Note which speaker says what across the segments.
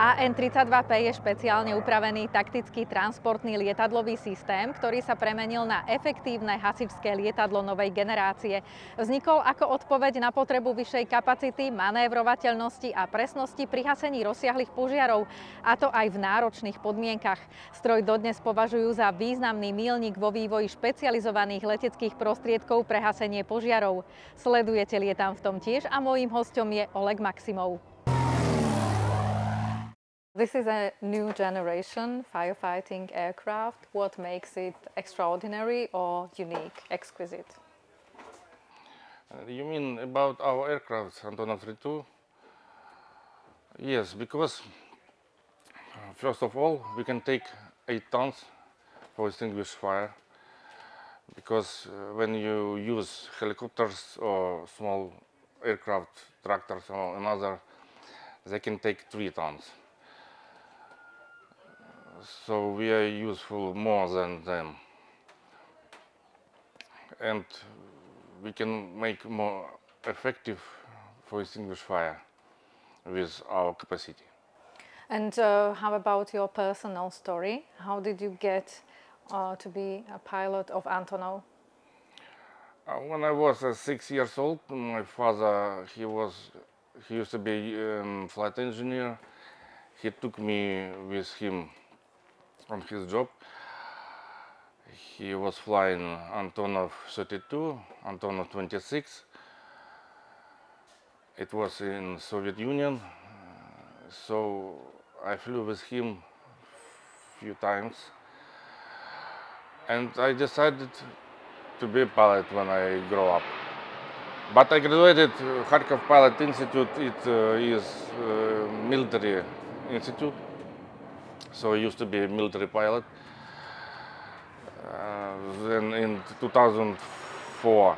Speaker 1: An-32P je špeciálne upravený taktický transportný lietadlový systém, ktorý sa premenil na efektívne hasičské lietadlo novej generácie. Vznikol ako odpoveď na potrebu vyššej kapacity, manévrovateľnosti a presnosti pri hasení rozsiahlych požiarov, a to aj v náročných podmienkach. Stroj dodnes považujú za významný míľnik vo vývoji špecializovaných leteckých prostriedkov pre hasenie požiarov. Sledujete Lietam v tom tiež a mojím hosťom je Oleg Maximov. This is a new generation firefighting aircraft. What makes it extraordinary or unique, exquisite?
Speaker 2: You mean about our aircraft, Antonov An-32? Yes, because first of all, we can take 8 tons for extinguish fire. Because when you use helicopters or small aircraft, tractors or another, they can take 3 tons. So we are useful more than them, and we can make more effective for extinguish fire with our capacity.
Speaker 1: And how about your personal story? How did you get to be a pilot of Antonov?
Speaker 2: When I was 6 years old, my father, he used to be a flight engineer. He took me with him on his job. He was flying Antonov An-32, Antonov 26. It was in Soviet Union, so I flew with him a few times. And I decided to be a pilot when I grow up. But I graduated Kharkov Pilot Institute. It is a military institute. So I used to be a military pilot. Then in 2004,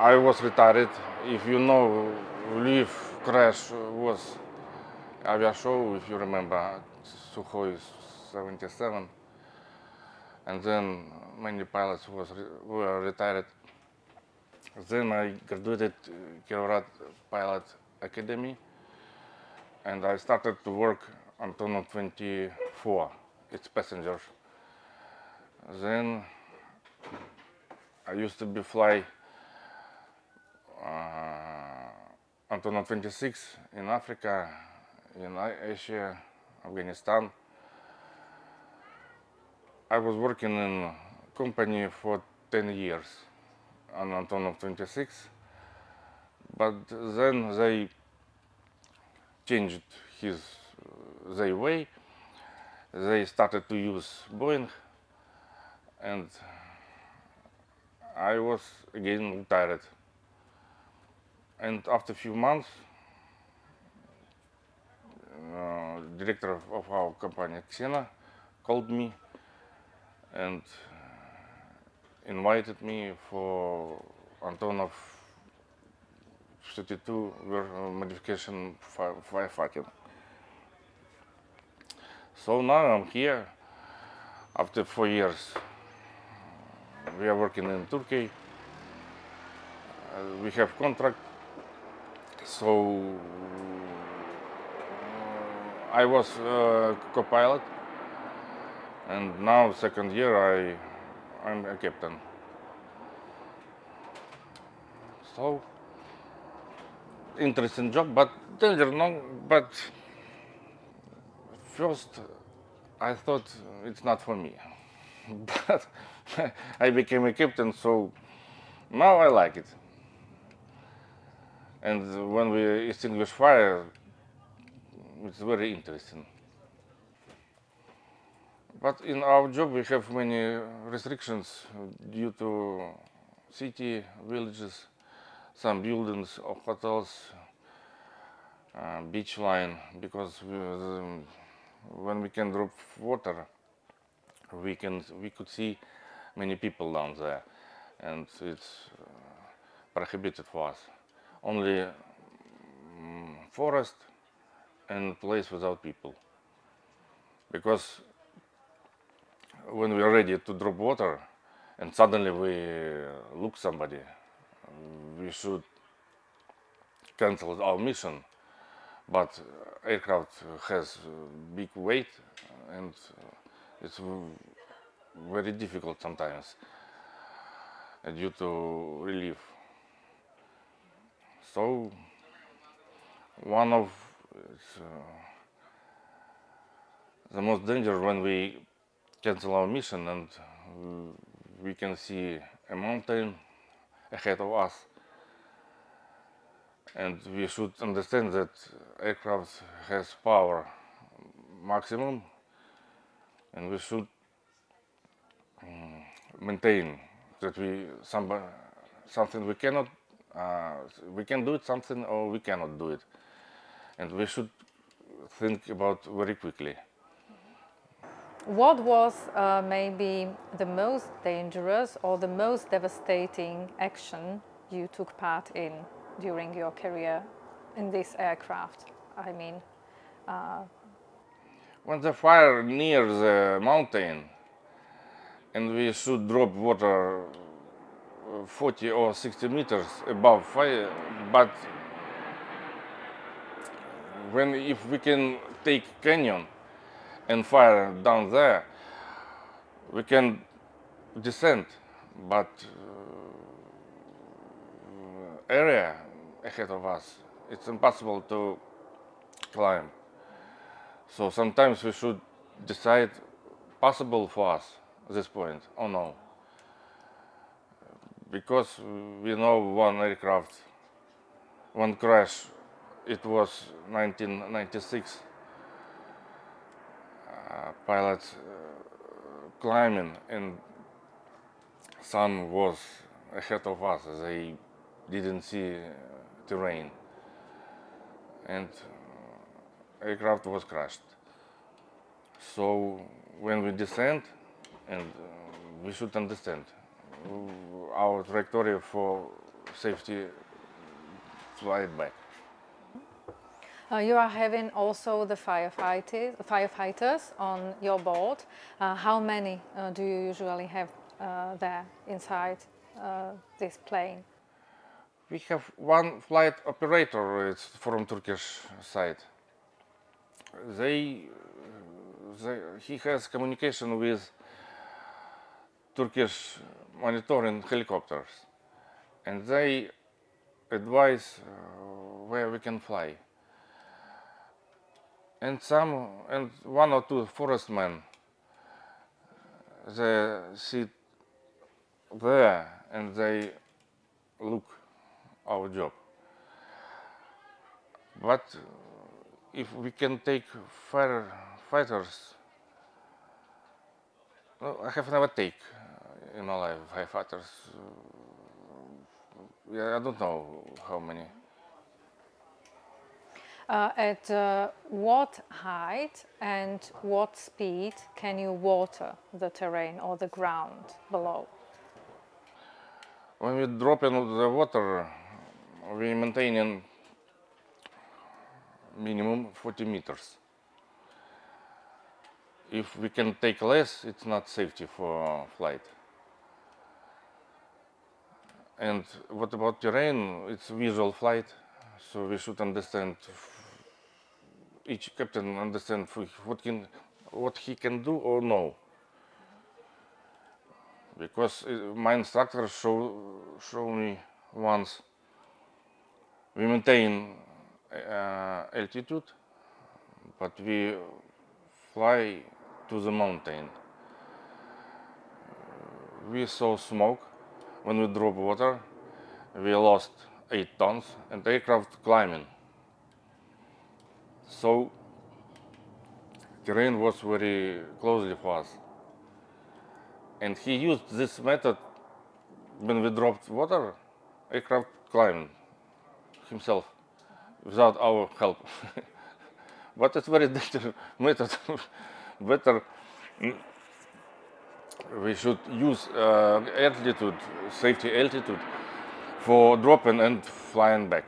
Speaker 2: I was retired. If you know, Lviv crash was avia show, if you remember, Sukhoi 77. And then many pilots were retired. Then I graduated Kirovrad Pilot Academy, and I started to work Antonov 24, its passengers. Then I used to fly Antonov 26 in Africa, in Asia, Afghanistan. I was working in a company for 10 years on Antonov 26, but then they changed their way. They started to use Boeing, and I was again retired. And after a few months, director of our company, Xena, called me and invited me for Antonov 32 modification firefighting. So now I'm here after 4 years. We are working in Turkey. We have contract. So I was co-pilot, and now second year I'm a captain. So interesting job, but danger no. But first I thought it's not for me, but I became a captain, so now I like it. And when we extinguish fire, it's very interesting. But in our job we have many restrictions due to city, villages, some buildings or hotels, beach line, because when we can drop water, we could see many people down there, and it's prohibited for us. Only forest and place without people. Because when we are ready to drop water and suddenly we look somebody, we should cancel our mission but aircraft has big weight and it's very difficult sometimes due to relief. So one of the most dangerous when we cancel our mission and we can see a mountain ahead of us, and we should understand that aircraft has power maximum, and we should maintain that something we cannot we can do it something or we cannot do it, and we should think about very quickly.
Speaker 1: What was maybe the most dangerous or the most devastating action you took part in during your career in this aircraft? I mean,
Speaker 2: when the fire near the mountain and we should drop water 40 or 60 meters above fire, but if we can take canyon and fire down there, we can descend, but area ahead of us, it's impossible to climb. So sometimes we should decide possible for us at this point or no. Because we know one aircraft, one crash, it was 1996. Pilots climbing and sun was ahead of us. They didn't see terrain and aircraft was crashed. So when we descend, and we should understand our trajectory for safety flight back.
Speaker 1: You are having also the firefighters on your board. How many do you usually have there inside this plane?
Speaker 2: We have one flight operator, it's from Turkish side. He has communication with Turkish monitoring helicopters, and they advise where we can fly. And one or two forestmen, they sit there and they look our job. But if we can take firefighters, no, I have never take in my life firefighters. Yeah, I don't know how many.
Speaker 1: At what height and what speed can you water the terrain or the ground below?
Speaker 2: When we drop into the water, we maintain in minimum 40 meters. If we can take less, it's not safety for flight. And what about terrain? It's visual flight, so we should understand. Each captain understand what he can do or no. Because my instructor show me once. We maintain altitude, but we fly to the mountain. We saw smoke when we drop water. We lost 8 tons and aircraft climbing. So terrain was very closely for us. And he used this method when we dropped water, aircraft climbing himself without our help. But it's very dangerous method. Better we should use altitude, safety altitude for dropping and flying back.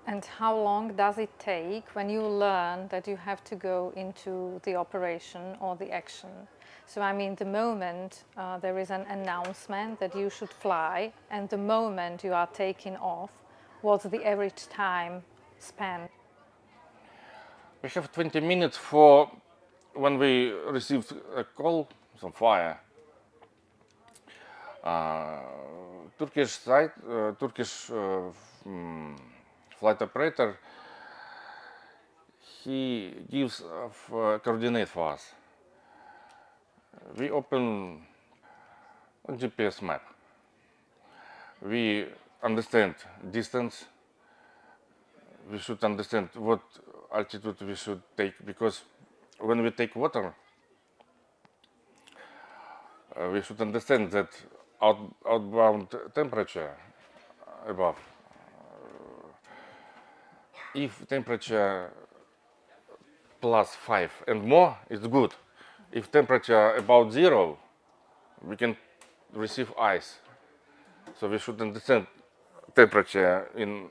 Speaker 1: And how long does it take when you learn that you have to go into the operation or the action? So I mean, the moment there is an announcement that you should fly and the moment you are taking off, what's the average time span?
Speaker 2: We have 20 minutes for when we received a call, some fire. Turkish side, Turkish flight operator, he gives coordinate for us. We open a GPS map. We understand distance. We should understand what altitude we should take, because when we take water, we should understand that outbound temperature above. If temperature +5 and more, it's good. If temperature about 0, we can receive ice. So we should understand temperature in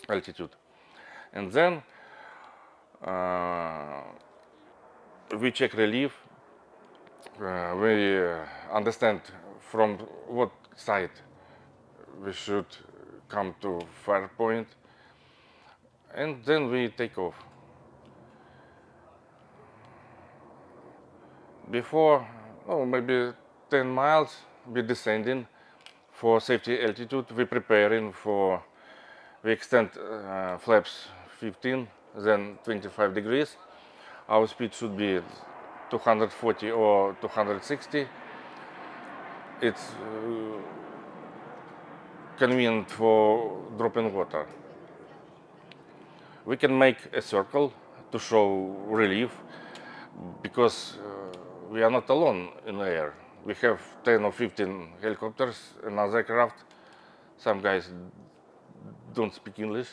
Speaker 2: altitude. And then we check relief. We understand from what side we should come to fire point, and then we take off. Before, maybe 10 miles, we descending for safety altitude. We preparing for, we extend flaps 15, then 25 degrees. Our speed should be 240 or 260. It's convenient for dropping water. We can make a circle to show relief, because we are not alone in the air. We have 10 or 15 helicopters and other aircraft. Some guys don't speak English.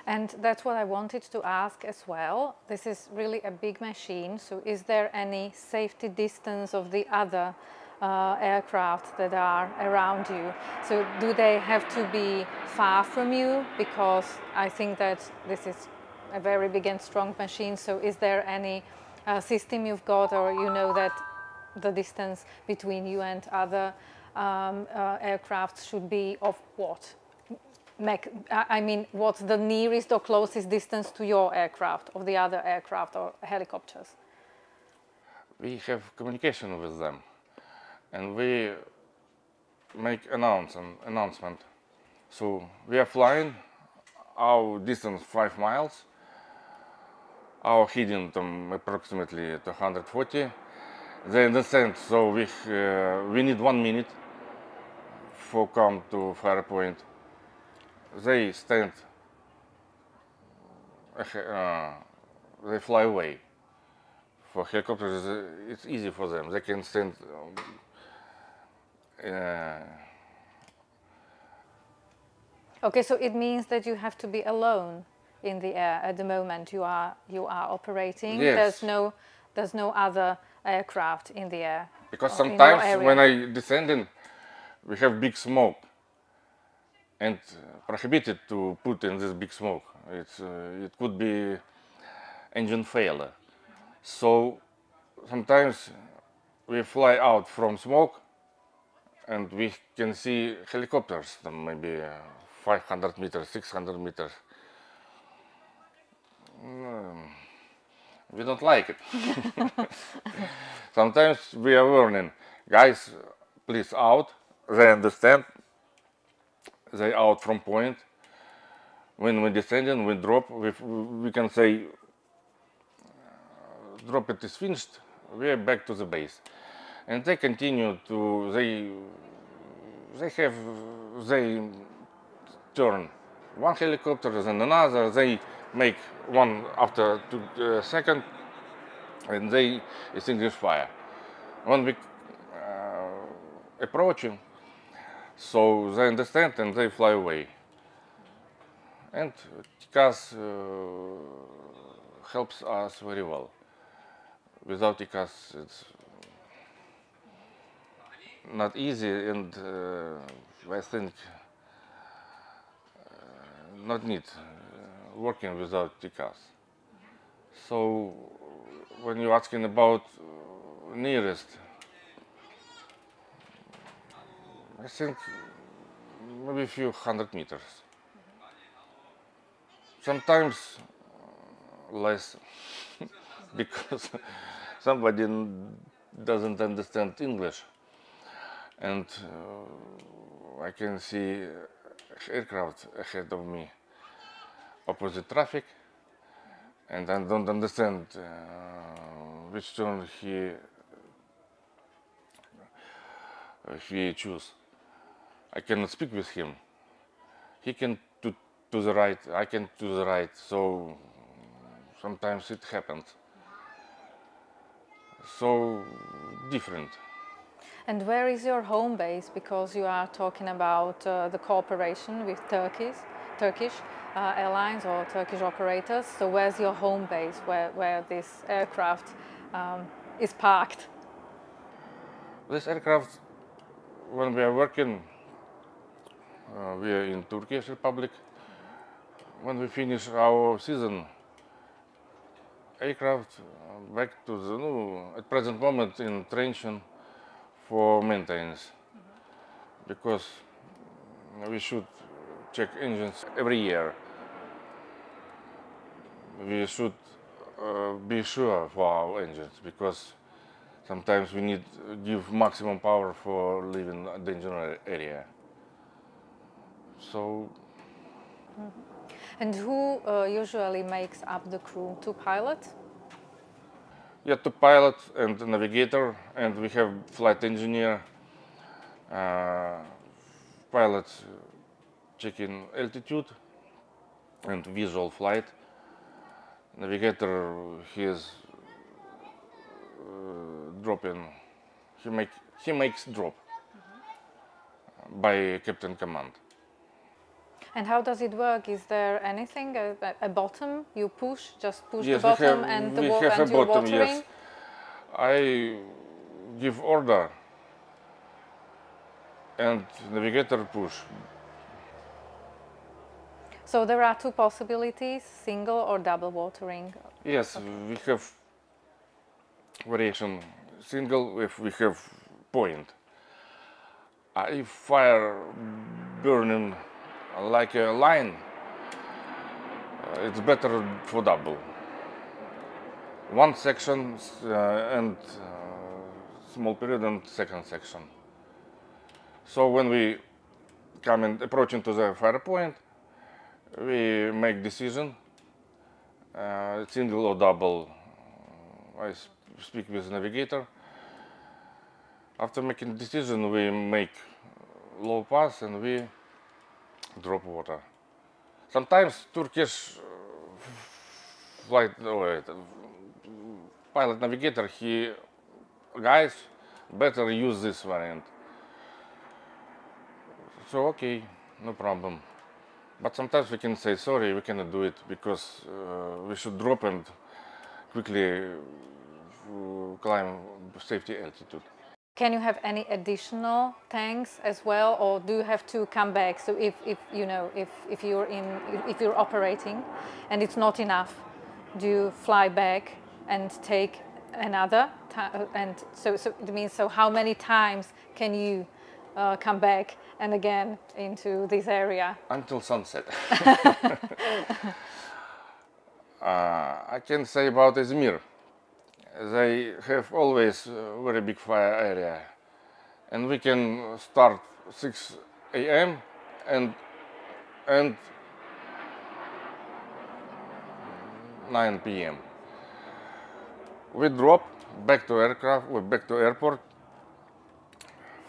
Speaker 1: And that's what I wanted to ask as well. This is really a big machine, so is there any safety distance of the other aircraft that are around you? So do they have to be far from you? Because I think that this is a very big and strong machine, so is there any system you've got, or you know that the distance between you and other aircraft should be of what? I mean, what's the nearest or closest distance to your aircraft, of the other aircraft or helicopters?
Speaker 2: We have communication with them, and we make announcement. So we are flying, our distance 5 miles, our heading approximately 240. They understand, so we need 1 minute for come to fire point. They stand, they fly away. For helicopters, it's easy for them. They can stand
Speaker 1: Okay, so it means that you have to be alone in the air at the moment you are operating.
Speaker 2: Yes.
Speaker 1: There's no other aircraft in the air.
Speaker 2: Because sometimes when I descending, we have big smoke, and prohibited to put in this big smoke. It could be engine failure. So sometimes we fly out from smoke, and we can see helicopters, maybe 500 meters, 600 meters. We don't like it. Sometimes we are warning, guys, please out. They understand. They out from point. When we descending, we drop. We can say, drop it is finished. We are back to the base, and they continue to. They turn one helicopter, then another. They make one after 2 seconds, and they extinguish fire. When we approaching, so they understand and they fly away. And TCAS helps us very well. Without TCAS, it's not easy, and I think not need working without TCAS. So when you're asking about nearest, I think maybe a few 100 meters. Sometimes less, because somebody doesn't understand English, and I can see aircraft ahead of me, opposite traffic, and I don't understand which turn he choose. I cannot speak with him. He can to the right, I can to the right, so sometimes it happens. So different.
Speaker 1: And where is your home base? Because you are talking about the cooperation with Turkish airlines or Turkish operators. So where's your home base, where this aircraft is parked?
Speaker 2: This aircraft, when we are working, we are in Turkish Republic. When we finish our season, aircraft back to the at present moment in Trenchant for maintenance, because we should check engines every year. We should be sure for our engines, because sometimes we need to give maximum power for leaving a dangerous area. So.
Speaker 1: And who usually makes up the crew? Two pilots?
Speaker 2: Yeah, two pilots and a navigator, and we have flight engineer. Pilots checking altitude and visual flight. Navigator, he is dropping. He makes drop by captain command.
Speaker 1: And how does it work? Is there anything, a bottom you push, just push
Speaker 2: Yes,
Speaker 1: the bottom
Speaker 2: we have a
Speaker 1: you're
Speaker 2: bottom,
Speaker 1: watering?
Speaker 2: yes. I give order and navigator push.
Speaker 1: So there are two possibilities, single or double watering?
Speaker 2: Yes, okay. We have variation single if we have point. If fire burning like a line, it's better for double. One section and small period and second section. So when we come and approaching to the fire point, we make decision, single or double. I speak with the navigator. After making decision, we make low pass and we drop water. Sometimes Turkish pilot navigator, guys better use this variant. So okay, no problem. But sometimes we can say sorry, we cannot do it because we should drop and quickly climb safety altitude.
Speaker 1: Can you have any additional tanks as well, or do you have to come back? So if you're operating and it's not enough, do you fly back and take another? And so it means, so how many times can you come back and again into this area?
Speaker 2: Until sunset. I can say about Izmir. They have always a very big fire area, and we can start 6 a.m. and 9 p.m. We drop back to aircraft, back to airport,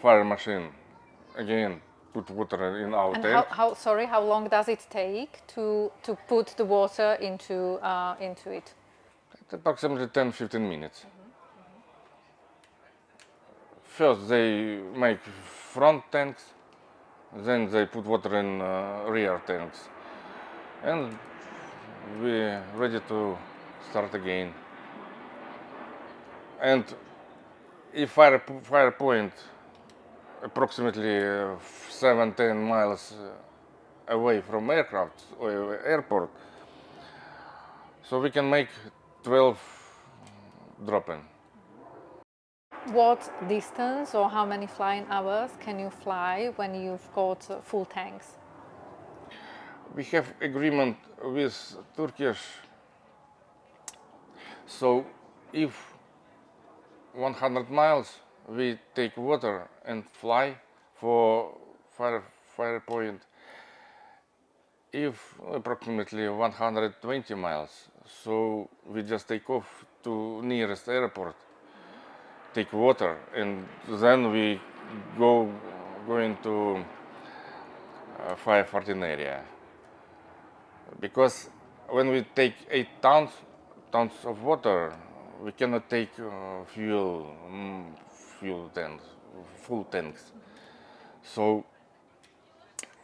Speaker 2: fire machine again, put water in our tank.
Speaker 1: And how long does it take to put the water into it?
Speaker 2: It's approximately 10-15 minutes. First they make front tanks, then they put water in rear tanks, and we're ready to start again. And if fire point approximately 7-10 miles away from aircraft or airport, so we can make 12 drop-in.
Speaker 1: What distance or how many flying hours can you fly when you've got full tanks?
Speaker 2: We have agreement with Turkish. So if 100 miles we take water and fly for fire point. If approximately 120 miles, so we just take off to nearest airport, take water, and then we go into firefighting area. Because when we take 8 tons of water, we cannot take fuel tanks, full tanks. So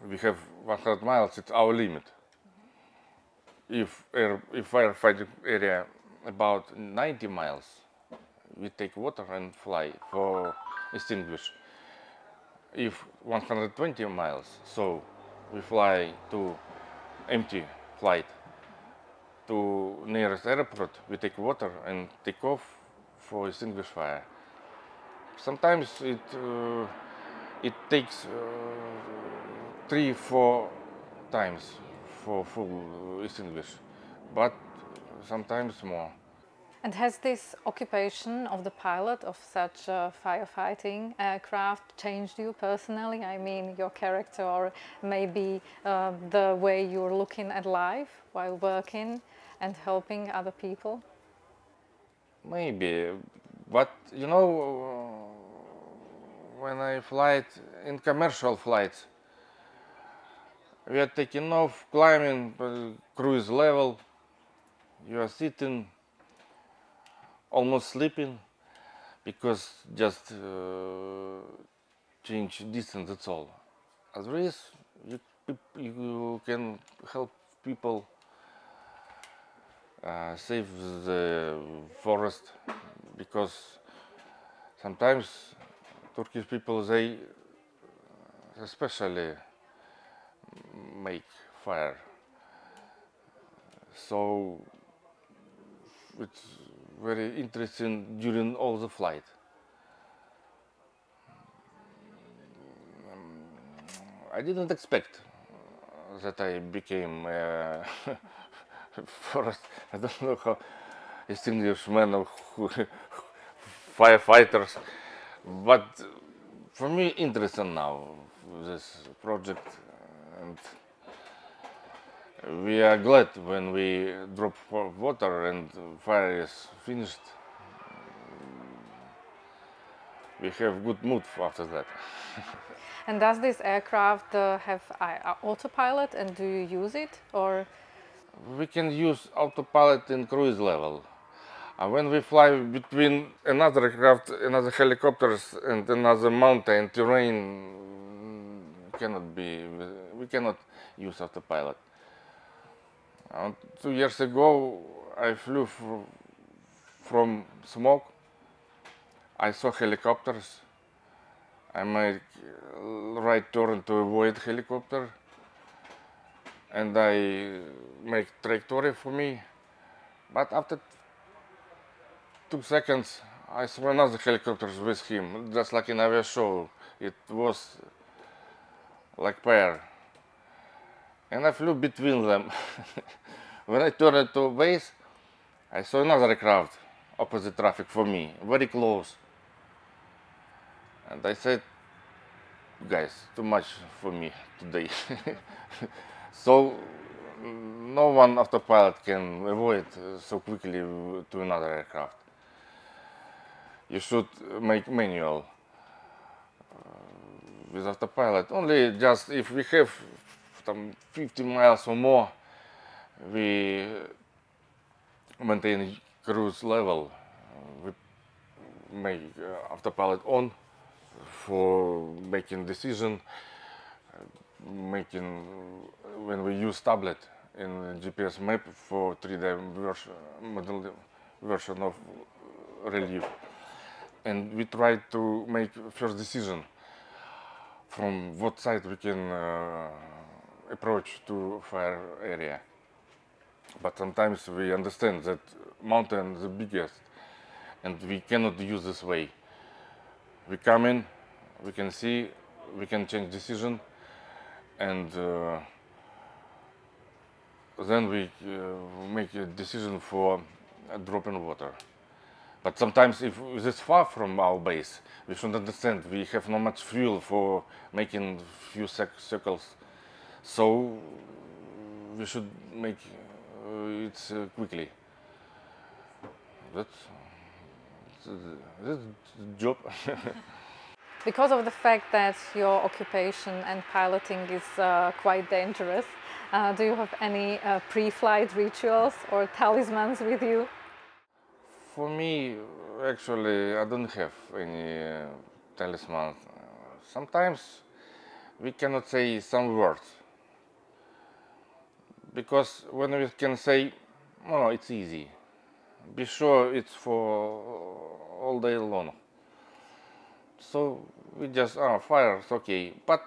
Speaker 2: we have 100 miles, it's our limit. If firefighting area about 90 miles, we take water and fly for extinguish. If 120 miles, so we fly to empty flight to nearest airport, we take water and take off for extinguish fire. Sometimes it takes 3-4 times for full extinguish, but sometimes more.
Speaker 1: And has this occupation of the pilot of such a firefighting aircraft changed you personally? I mean, your character, or maybe the way you're looking at life while working and helping other people?
Speaker 2: Maybe, but you know, when I fly in commercial flights, we are taking off, climbing cruise level, you are sitting, almost sleeping, because just change distance, that's all. Otherwise, you can help people save the forest, because sometimes Turkish people, they especially make fire. So it's very interesting during all the flight. I didn't expect that I became forest. I don't know how extinguishment of firefighters, but for me interesting now this project, and we are glad when we drop water and fire is finished. We have good mood after that.
Speaker 1: And does this aircraft have autopilot, and do you use it, or?
Speaker 2: We can use autopilot in cruise level. When we fly between another aircraft, another helicopters, and another mountain terrain, we cannot use autopilot. 2 years ago, I flew from smoke. I saw helicopters. I made right turn to avoid helicopter, and I make trajectory for me. But after 2 seconds, I saw another helicopter with him, just like in our show. It was like pair, and I flew between them. When I turned to base, I saw another aircraft, opposite traffic for me, very close. And I said, guys, too much for me today. So no one autopilot can avoid so quickly to another aircraft. You should make manual with autopilot. Only just if we have 50 miles or more, we maintain cruise level. We make autopilot on for making decision, when we use tablet in GPS map for 3D version of relief, and we try to make first decision from what side we can approach to fire area. But sometimes we understand that mountain is the biggest, and we cannot use this way. We come in, we can see, we can change decision, and then we make a decision for a drop in water. But sometimes if it's far from our base, we should understand we have not much fuel for making few circles. So we should make it quickly. That's the job.
Speaker 1: Because of the fact that your occupation and piloting is quite dangerous, do you have any pre-flight rituals or talismans with you?
Speaker 2: For me, actually, I don't have any talisman. Sometimes we cannot say some words, because when we can say, "Oh, it's easy," be sure it's for all day long. So we just, fire, it's okay. But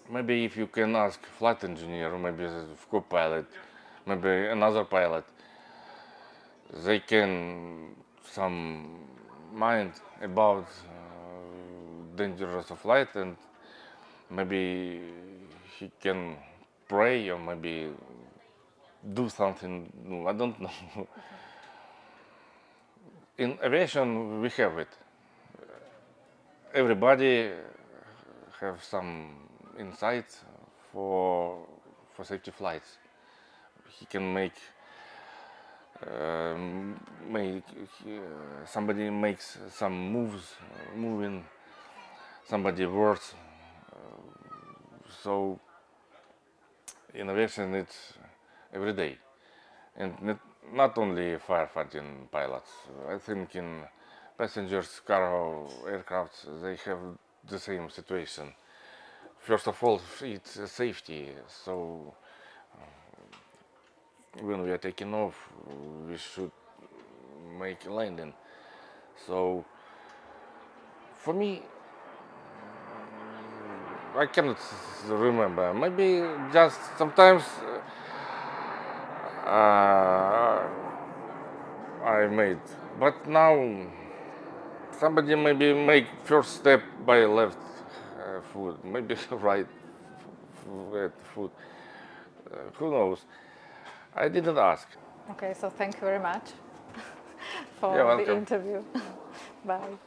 Speaker 2: maybe if you can ask flight engineer, or maybe co-pilot, maybe another pilot, they can some mind about dangers of flight, and maybe he can pray or maybe do something new. I don't know. In aviation we have it. Everybody have some insights for safety flights. He can make somebody makes some moves, moving, somebody works. So innovation it's every day, and not only firefighting pilots. I think in passengers, cargo aircraft, they have the same situation. First of all, it's safety. So when we are taking off, we should make a landing. So for me, I cannot remember. Maybe just sometimes I made, but now somebody maybe make first step by left foot, maybe right foot. Who knows? I didn't ask.
Speaker 1: Okay, so thank you very much for
Speaker 2: You're
Speaker 1: the
Speaker 2: welcome.
Speaker 1: interview. Bye.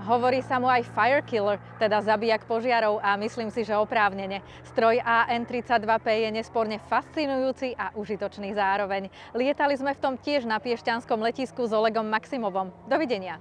Speaker 1: Hovorí sa mu aj fire killer, teda zabijak požiarov, a myslím si, že oprávnene. Stroj An-32P je nesporne fascinujúci a užitočný zároveň. Lietali sme v tom tiež na piešťanskom letisku s Olegom Maximovom. Dovidenia.